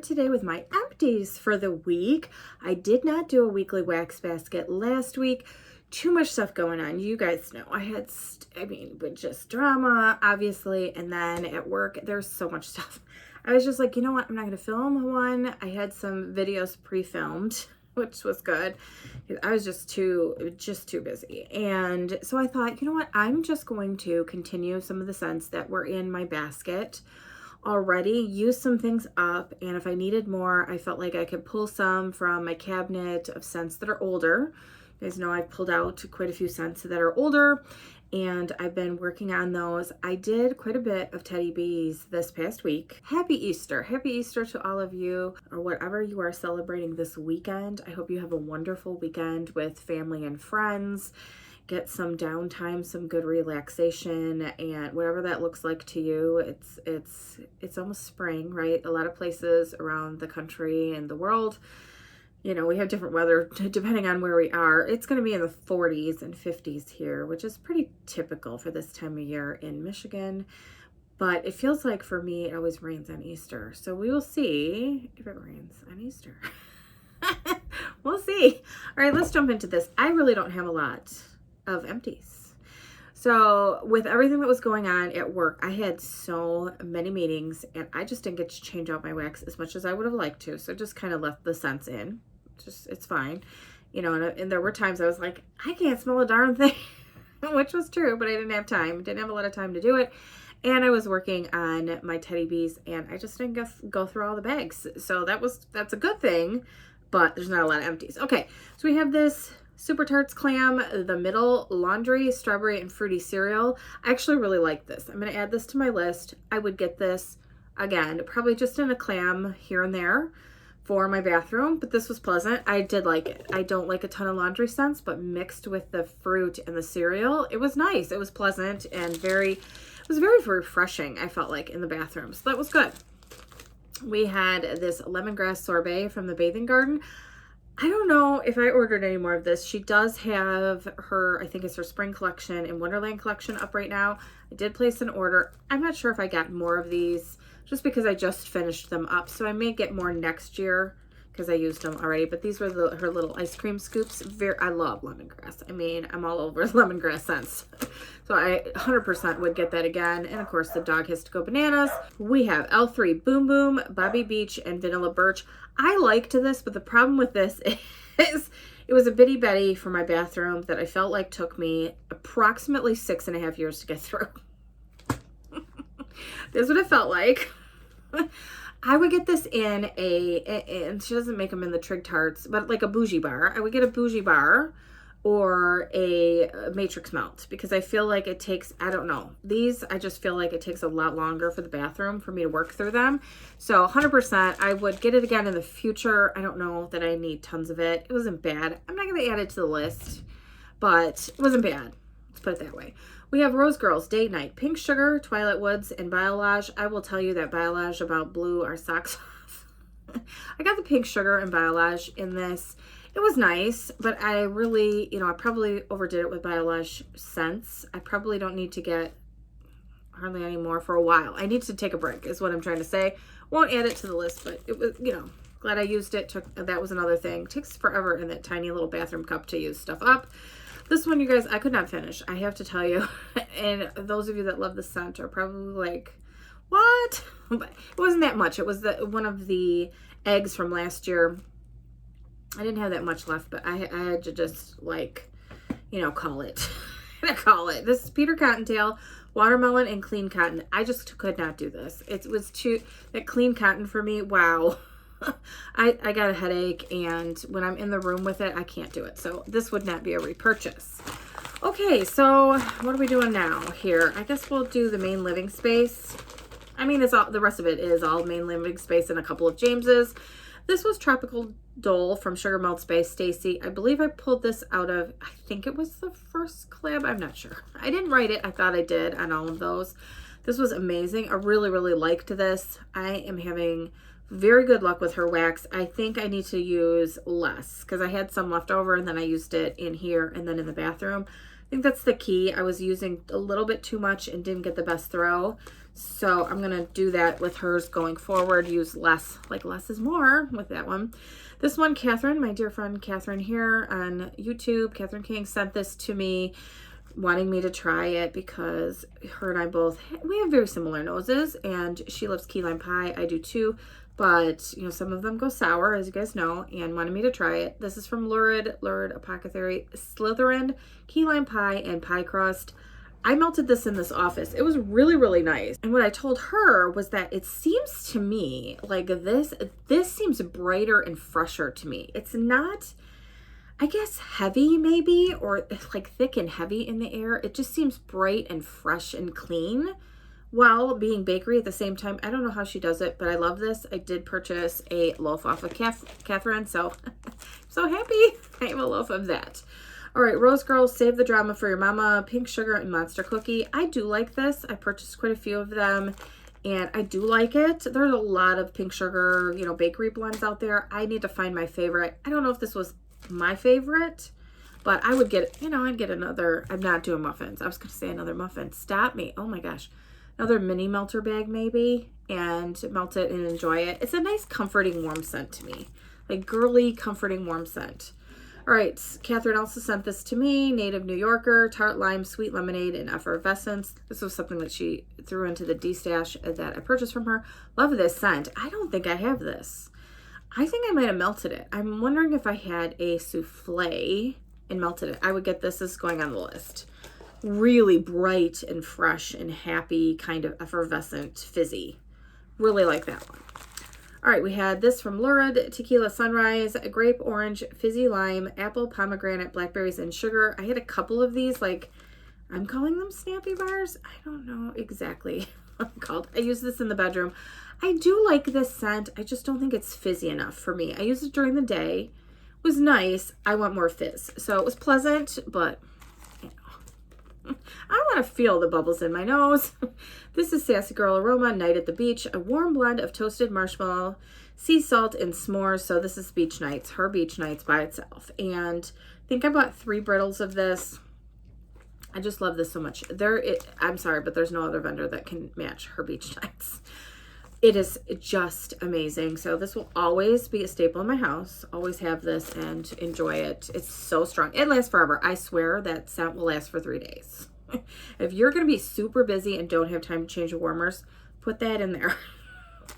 today with my empties for the week. I did not do a weekly wax basket last week. Too much stuff going on. You guys know I had, but just drama, obviously. And then at work, there's so much stuff. I was just like, you know what? I'm not going to film one. I had some videos pre-filmed, which was good. I was just too busy. And so I thought, you know what? I'm just going to continue some of the scents that were in my basket already, use some things up, and if I needed more, I felt like I could pull some from my cabinet of scents that are older. You guys know I've pulled out quite a few scents that are older, and I've been working on those. I did quite a bit of Teddy Bees this past week. Happy Easter. Happy Easter to all of you, or whatever you are celebrating this weekend. I hope you have a wonderful weekend with family and friends. Get some downtime, some good relaxation, and whatever that looks like to you. It's almost spring, right? A lot of places around the country and the world, you know, we have different weather depending on where we are. It's going to be in the 40s and 50s here, which is pretty typical for this time of year in Michigan. But it feels like for me, it always rains on Easter. So we will see if it rains on Easter. We'll see. All right, let's jump into this. I really don't have a lot of empties. So with everything that was going on at work, I had so many meetings and I just didn't get to change out my wax as much as I would have liked to. So just kind of left the scents in. It's fine. You know, and there were times I was like, I can't smell a darn thing, which was true, but I didn't have time. Didn't have a lot of time to do it. And I was working on my Teddy Bees and I just didn't go through all the bags. So that's a good thing, but there's not a lot of empties. Okay, so we have this Super Tarts Clam, the middle laundry, strawberry and fruity cereal. I actually really like this. I'm going to add this to my list. I would get this again, probably just in a clam here and there for my bathroom, but this was pleasant. I did like it. I don't like a ton of laundry scents, but mixed with the fruit and the cereal, it was nice. It was pleasant and it was very refreshing, I felt like, in the bathroom. So that was good. We had this lemongrass sorbet from the Bathing Garden. I don't know if I ordered any more of this. She does have her, I think it's her spring collection and Wonderland collection up right now. I did place an order. I'm not sure if I got more of these just because I just finished them up. So I may get more next year because I used them already. But these were her little ice cream scoops. I love lemongrass. I mean, I'm all over lemongrass scents. So I 100% would get that again. And of course, the dog has to go bananas. We have L3 Boom Boom, Bobby Beach, and Vanilla Birch. I liked this, but the problem with this is it was a bitty Betty for my bathroom that I felt like took me approximately 6.5 years to get through. This is what it felt like. I would get this in and she doesn't make them in the Trig Tarts, but like a bougie bar. I would get a bougie bar or a matrix melt because I feel like it takes, I don't know, these, I just feel like it takes a lot longer for the bathroom for me to work through them. So 100%, I would get it again in the future. I don't know that I need tons of it. It wasn't bad. I'm not going to add it to the list, but it wasn't bad. Let's put it that way. We have Rose Girls, Date Night, Pink Sugar, Twilight Woods, and Biolage. I will tell you that Biolage about blew our socks off. I got the Pink Sugar and Biolage in this. It was nice, but I really, I probably overdid it with Biolage scents. I probably don't need to get hardly any more for a while. I need to take a break is what I'm trying to say. Won't add it to the list, but it was, glad I used it. That was another thing. It takes forever in that tiny little bathroom cup to use stuff up. This one, you guys, I could not finish. I have to tell you. And those of you that love the scent are probably like, what? But it wasn't that much. It was one of the eggs from last year. I didn't have that much left, but I had to just call it. Call it. This is Peter Cottontail, watermelon and clean cotton. I just could not do this. It was that clean cotton for me. Wow. I got a headache, and when I'm in the room with it, I can't do it. So this would not be a repurchase. Okay, so what are we doing now here? I guess we'll do the main living space. I mean, it's all, the rest of it is all main living space and a couple of James's. This was Tropical Dole from Sugar Melt Space Stacy. I believe I pulled this out of, I think it was the first collab. I'm not sure. I didn't write it. I thought I did on all of those. This was amazing. I really, really liked this. I am having very good luck with her wax. I think I need to use less because I had some left over and then I used it in here and then in the bathroom. think that's the key. I was using a little bit too much and didn't get the best throw. So I'm going to do that with hers going forward. Use less, like less is more with that one. This one, Catherine, my dear friend Catherine here on YouTube, Catherine King, sent this to me wanting me to try it because her and I both, we have very similar noses, and she loves key lime pie. I do too, but you know, some of them go sour, as you guys know, and wanted me to try it. This is from Lurid Apothecary, Slytherin key lime pie and pie crust. I melted this in this office. It was really, really nice. And what I told her was that it seems to me like this seems brighter and fresher to me. It's not, I guess, heavy maybe, or like thick and heavy in the air. It just seems bright and fresh and clean while being bakery at the same time. I don't know how she does it, but I love this. I did purchase a loaf off of Catherine, so I'm so happy I have a loaf of that. All right, Rose Girls, Save the Drama for Your Mama, Pink Sugar and Monster Cookie. I do like this. I purchased quite a few of them, and I do like it. There's a lot of pink sugar, you know, bakery blends out there. I need to find my favorite. I don't know if this was my favorite, but I would get, you know, I'd get another. I'm not doing muffins. I was going to say another muffin. Stop me. Oh my gosh. Another mini melter bag maybe, and melt it and enjoy it. It's a nice, comforting, warm scent to me. Like girly, comforting, warm scent. All right, Catherine also sent this to me, Native New Yorker, Tart Lime, Sweet Lemonade, and Effervescence. This was something that she threw into the D-stash that I purchased from her. Love this scent. I don't think I have this. I think I might have melted it. I'm wondering if I had a souffle and melted it. I would get this as going on the list. Really bright and fresh and happy, kind of effervescent, fizzy. Really like that one. All right, we had this from Lurid, Tequila Sunrise, Grape Orange, Fizzy Lime, Apple, Pomegranate, Blackberries, and Sugar. I had a couple of these, like, I'm calling them Snappy Bars. I don't know exactly what they're called. I use this in the bedroom. I do like this scent. I just don't think it's fizzy enough for me. I use it during the day. It was nice. I want more fizz. So it was pleasant, but I want to feel the bubbles in my nose. This is Sassy Girl Aroma, Night at the Beach, a warm blend of toasted marshmallow, sea salt, and s'mores. So this is Beach Nights, her Beach Nights by itself. And I think I bought 3 brittles of this. I just love this so much. I'm sorry, but there's no other vendor that can match her Beach Nights. It is just amazing. So this will always be a staple in my house. Always have this and enjoy it. It's so strong. It lasts forever. I swear that scent will last for 3 days. If you're going to be super busy and don't have time to change the warmers, put that in there.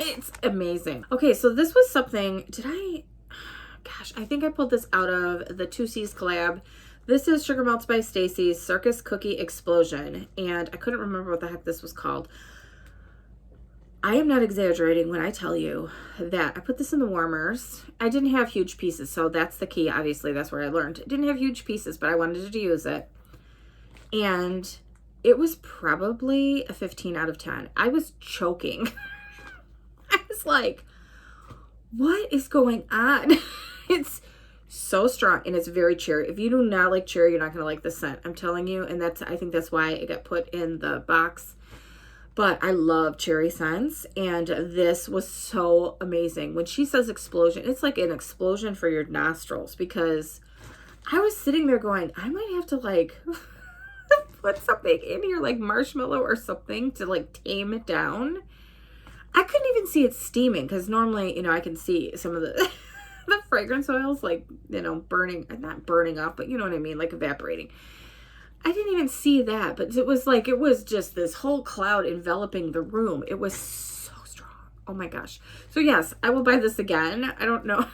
It's amazing. Okay, so this was something, gosh, I think I pulled this out of the 2C's collab. This is Sugar Melts by Stacy's Circus Cookie Explosion, and I couldn't remember what the heck this was called. I am not exaggerating when I tell you that I put this in the warmers. I didn't have huge pieces, so that's the key. Obviously, that's where I learned. I didn't have huge pieces, but I wanted to use it. And it was probably a 15 out of 10. I was choking. I was like, what is going on? It's so strong, and it's very cherry. If you do not like cherry, you're not going to like this scent. I'm telling you, and I think that's why it got put in the box. But I love cherry scents, and this was so amazing. When she says explosion, it's like an explosion for your nostrils, because I was sitting there going, I might have to like put something in here, like marshmallow or something to like tame it down. I couldn't even see it steaming, because normally, you know, I can see some of the the fragrance oils, like, you know, burning, not burning off, but you know what I mean, like evaporating. I didn't even see that, but it was like, it was just this whole cloud enveloping the room. It was so strong. Oh my gosh. So yes, I will buy this again. I don't know.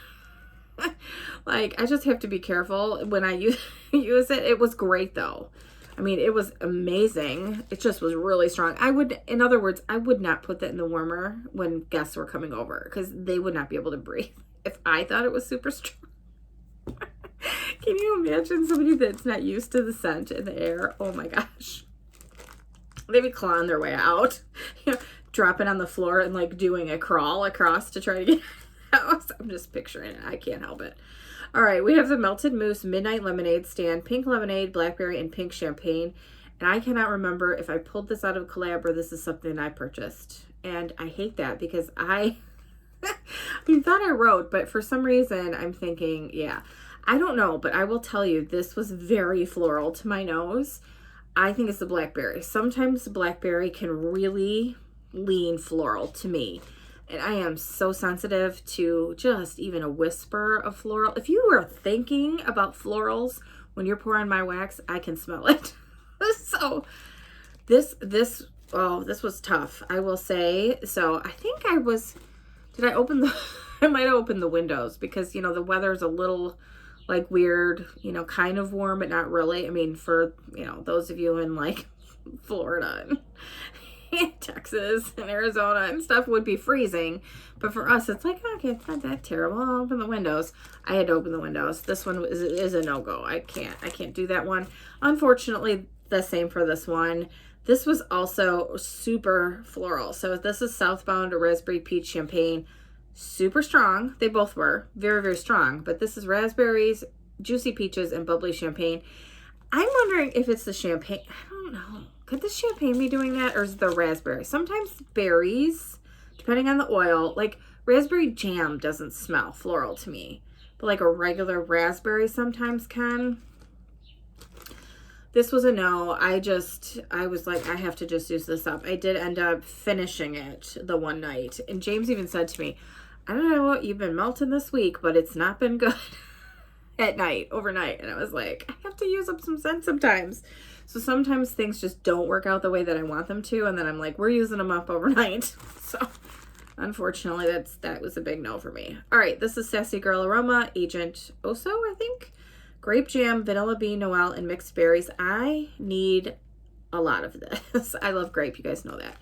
Like, I just have to be careful when I use it. It was great though. I mean, it was amazing. It just was really strong. In other words, I would not put that in the warmer when guests were coming over, because they would not be able to breathe if I thought it was super strong. Can you imagine somebody that's not used to the scent in the air? Oh my gosh. They'd be clawing their way out, you know, dropping on the floor and like doing a crawl across to try to get out. I'm just picturing it. I can't help it. All right, we have the Melted Mousse Midnight Lemonade Stand, Pink Lemonade, Blackberry, and Pink Champagne. And I cannot remember if I pulled this out of collab or this is something I purchased. And I hate that, because I thought I wrote, but for some reason I'm thinking, yeah. I don't know, but I will tell you, this was very floral to my nose. I think it's the blackberry. Sometimes the blackberry can really lean floral to me. And I am so sensitive to just even a whisper of floral. If you were thinking about florals when you're pouring my wax, I can smell it. So this was tough, I will say. So I think did I open I might have opened the windows because, you know, the weather's a little like weird, you know, kind of warm, but not really. I mean, for, you know, those of you in like Florida and Texas and Arizona and stuff would be freezing. But for us, it's like, okay, it's not that terrible. I'll open the windows. I had to open the windows. This one is a no-go. I can't do that one. Unfortunately, the same for this one. This was also super floral. So this is Southbound Raspberry Peach Champagne. Super strong. They both were very, very strong. But this is raspberries, juicy peaches, and bubbly champagne. I'm wondering if it's the champagne. I don't know. Could the champagne be doing that, or is it the raspberry? Sometimes berries, depending on the oil, like raspberry jam doesn't smell floral to me, but like a regular raspberry sometimes can. This was a no. I was like, I have to just use this up. I did end up finishing it the one night. And James even said to me, I don't know what you've been melting this week, but it's not been good at night, overnight. And I was like, I have to use up some scent sometimes. So sometimes things just don't work out the way that I want them to. And then I'm like, we're using them up overnight. So unfortunately, that was a big no for me. All right, this is Sassy Girl Aroma, Agent Oso, I think. Grape jam, vanilla bean, Noel, and mixed berries. I need a lot of this. I love grape. You guys know that.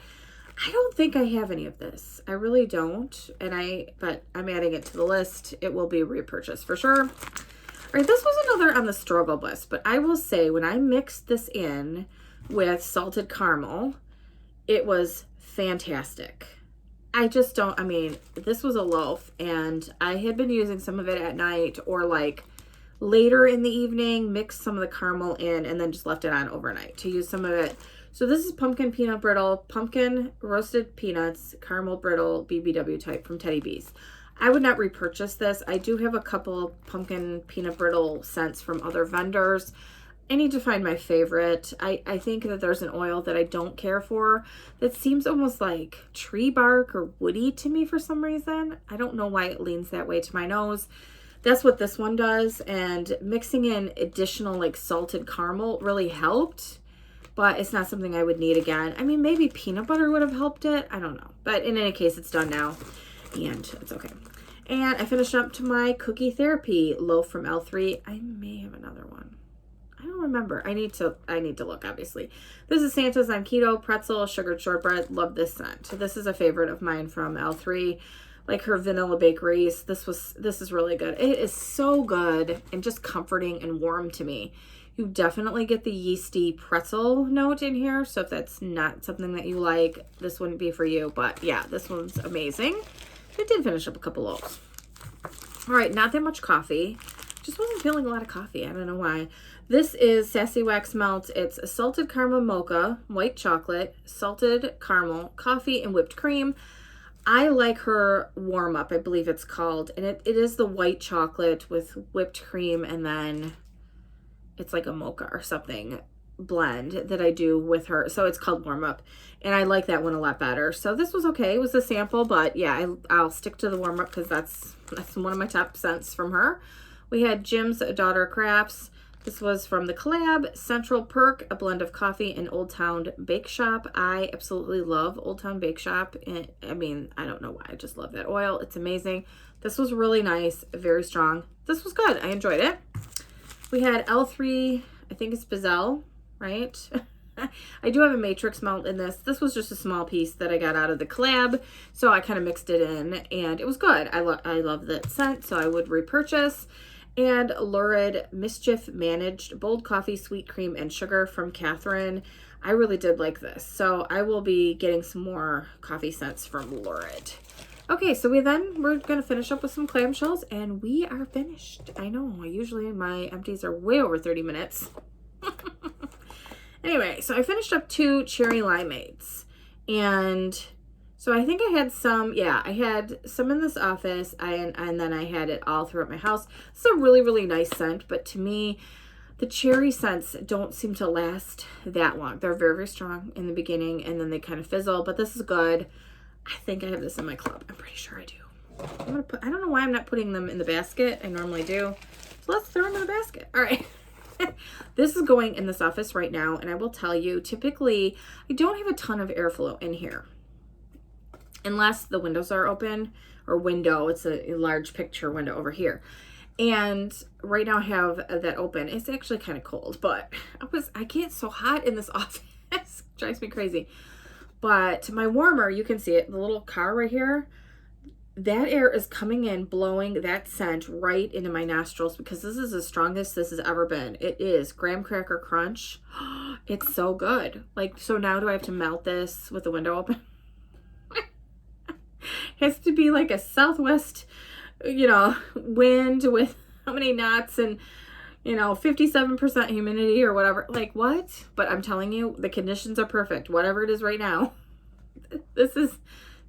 I don't think I have any of this. I really don't. But I'm adding it to the list. It will be repurchased for sure. All right, this was another on the struggle list. But I will say, when I mixed this in with salted caramel, it was fantastic. This was a loaf. And I had been using some of it at night or like later in the evening, mixed some of the caramel in, and then just left it on overnight to use some of it. So this is pumpkin peanut brittle, pumpkin roasted peanuts, caramel brittle, BBW type from Teddy B's. I would not repurchase this. I do have a couple pumpkin peanut brittle scents from other vendors. I need to find my favorite. I think that there's an oil that I don't care for that seems almost like tree bark or woody to me for some reason. I don't know why it leans that way to my nose. That's what this one does. And mixing in additional like salted caramel really helped, but it's not something I would need again. I mean, maybe peanut butter would have helped it. I don't know. But in any case, it's done now and it's okay. And I finished up to my cookie therapy loaf from L3. I may have another one. I don't remember. I need to look, obviously. This is Santa's on keto, pretzel, sugared shortbread. Love this scent. This is a favorite of mine from L3. Like her vanilla bakeries. This is really good. It is so good and just comforting and warm to me. You definitely get the yeasty pretzel note in here. So if that's not something that you like, this wouldn't be for you. But yeah, this one's amazing. I did finish up a couple loaves. All right, not that much coffee. Just wasn't feeling a lot of coffee. I don't know why. This is Sassy Wax Melt. It's a salted caramel mocha, white chocolate, salted caramel, coffee, and whipped cream. I like her warm up, I believe it's called. And it is the white chocolate with whipped cream, and then it's like a mocha or something blend that I do with her. So it's called warm up. And I like that one a lot better. So this was okay. It was a sample, but yeah, I'll stick to the warm up because that's one of my top scents from her. We had Jim's Daughter Crafts. This was from the collab, Central Perk, a blend of coffee and Old Town Bake Shop. I absolutely love Old Town Bake Shop. I mean, I don't know why. I just love that oil. It's amazing. This was really nice, very strong. This was good. I enjoyed it. We had L3, I think it's Bazelle, right? I do have a matrix melt in this. This was just a small piece that I got out of the collab, so I kind of mixed it in, and it was good. I love that scent, so I would repurchase. And Lurid Mischief Managed Bold Coffee, Sweet Cream, and Sugar from Catherine. I really did like this. So I will be getting some more coffee scents from Lurid. Okay, so we're going to finish up with some clam shells, and we are finished. I know, usually my empties are way over 30 minutes. Anyway, so I finished up 2 cherry limeades. And So I think I had some, yeah, I had some in this office, and then I had it all throughout my house. It's a really, really nice scent, but to me, the cherry scents don't seem to last that long. They're very, very strong in the beginning, and then they kind of fizzle, but this is good. I think I have this in my club. I'm pretty sure I do. I don't know why I'm not putting them in the basket. I normally do. So let's throw them in the basket. All right. This is going in this office right now, and I will tell you, typically, I don't have a ton of airflow in here. Unless the windows are open, or window, it's a large picture window over here. And right now I have that open. It's actually kind of cold, but I get so hot in this office. It drives me crazy. But my warmer, you can see it, the little car right here, that air is coming in, blowing that scent right into my nostrils because this is the strongest this has ever been. It is graham cracker crunch. It's so good. Like, so now do I have to melt this with the window open? It has to be like a southwest, wind with how many knots and, 57% humidity or whatever. Like, what? But I'm telling you, the conditions are perfect. Whatever it is right now. This is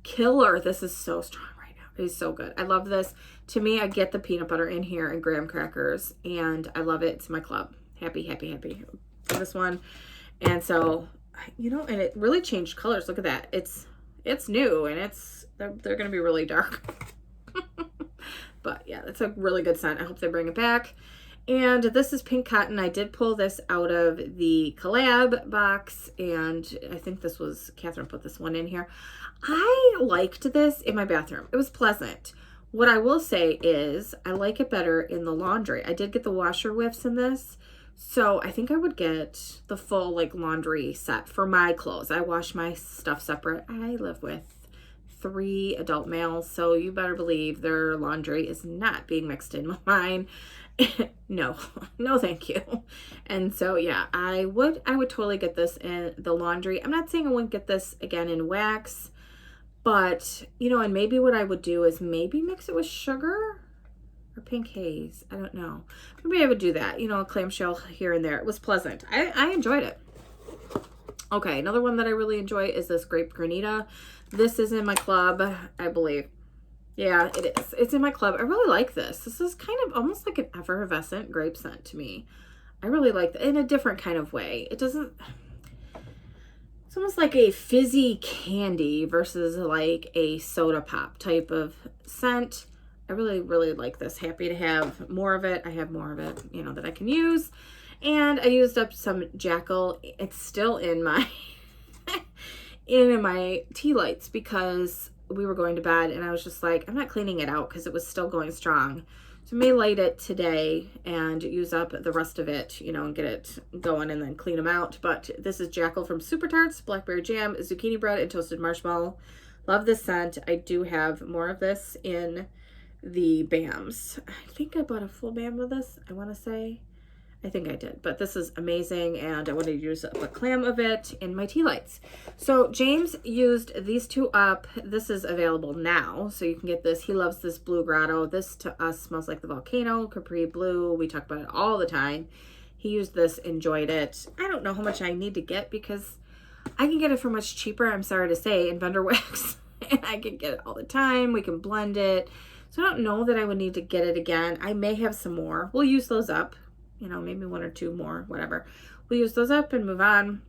killer. This is so strong right now. It is so good. I love this. To me, I get the peanut butter in here and graham crackers, and I love it. It's my club. Happy, happy, happy for this one. And so, and it really changed colors. Look at that. It's new, and they're going to be really dark. But yeah, that's a really good scent. I hope they bring it back. And this is Pink Cotton. I did pull this out of the collab box, and I think this was, Catherine put this one in here. I liked this in my bathroom. It was pleasant. What I will say is I like it better in the laundry. I did get the washer whiffs in this, so I think I would get the full laundry set for my clothes. I wash my stuff separate. I live with 3 adult males, so you better believe their laundry is not being mixed in with mine. No thank you. And so yeah, I would totally get this in the laundry. I'm not saying I wouldn't get this again in wax, but and maybe what I would do is maybe mix it with sugar or pink haze. I don't know. Maybe I would do that, a clamshell here and there. It was pleasant. I enjoyed it. Okay, another one that I really enjoy is this grape granita. This is in my club, I believe. Yeah, it is. It's in my club. I really like this. This is kind of almost like an effervescent grape scent to me. I really like it in a different kind of way. It's almost like a fizzy candy versus like a soda pop type of scent. I really, really like this. Happy to have more of it. I have more of it, that I can use. And I used up some Jackal. It's still in my in my tea lights because we were going to bed and I was just like, I'm not cleaning it out because it was still going strong. So I may light it today and use up the rest of it, and get it going and then clean them out. But this is Jackal from Super Tarts, blackberry jam, zucchini bread, and toasted marshmallow. Love this scent. I do have more of this in the BAMs. I think I bought a full BAM of this, I want to say. I think I did, but this is amazing, and I wanted to use a clam of it in my tea lights. So James used these 2 up. This is available now, so you can get this. He loves this Blue Grotto. This to us smells like the volcano, Capri Blue. We talk about it all the time. He used this, enjoyed it. I don't know how much I need to get because I can get it for much cheaper, I'm sorry to say, in vendor wax. And I can get it all the time. We can blend it. So I don't know that I would need to get it again. I may have some more. We'll use those up. Maybe 1 or 2 more, whatever. We'll use those up and move on.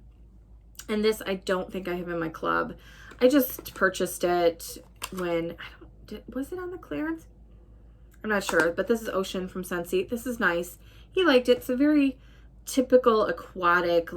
And this, I don't think I have in my club. I just purchased it when, was it on the clearance? I'm not sure, but this is Ocean from Scentsy. This is nice. He liked it. It's a very typical aquatic,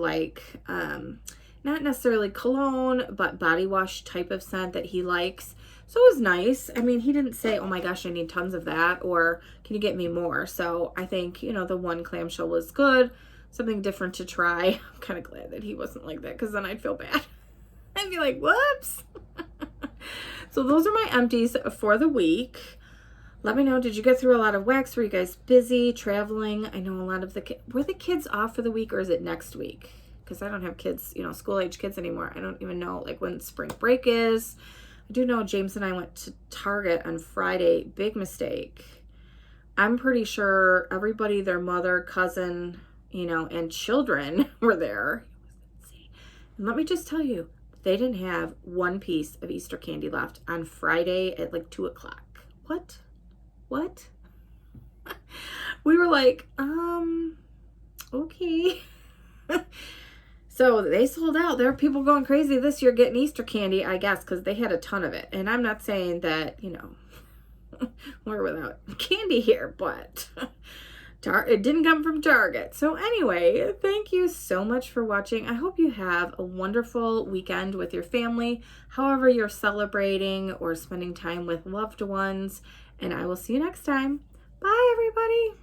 not necessarily cologne, but body wash type of scent that he likes. So it was nice. I mean, he didn't say, oh my gosh, I need tons of that, or can you get me more? So I think, the 1 clamshell was good. Something different to try. I'm kind of glad that he wasn't like that because then I'd feel bad. I'd be like, whoops. So those are my empties for the week. Let me know, did you get through a lot of wax? Were you guys busy traveling? I know a lot of were the kids off for the week, or is it next week? Because I don't have kids, school age kids anymore. I don't even know when spring break is. I do know James and I went to Target on Friday. Big mistake. I'm pretty sure everybody, their mother, cousin, and children were there. And let me just tell you, They didn't have one piece of Easter candy left on Friday at like 2 o'clock. What? We were like, okay. So they sold out. There are people going crazy this year getting Easter candy, I guess, because they had a ton of it. And I'm not saying that, we're without candy here, but it didn't come from Target. So anyway, thank you so much for watching. I hope you have a wonderful weekend with your family, however you're celebrating or spending time with loved ones. And I will see you next time. Bye, everybody.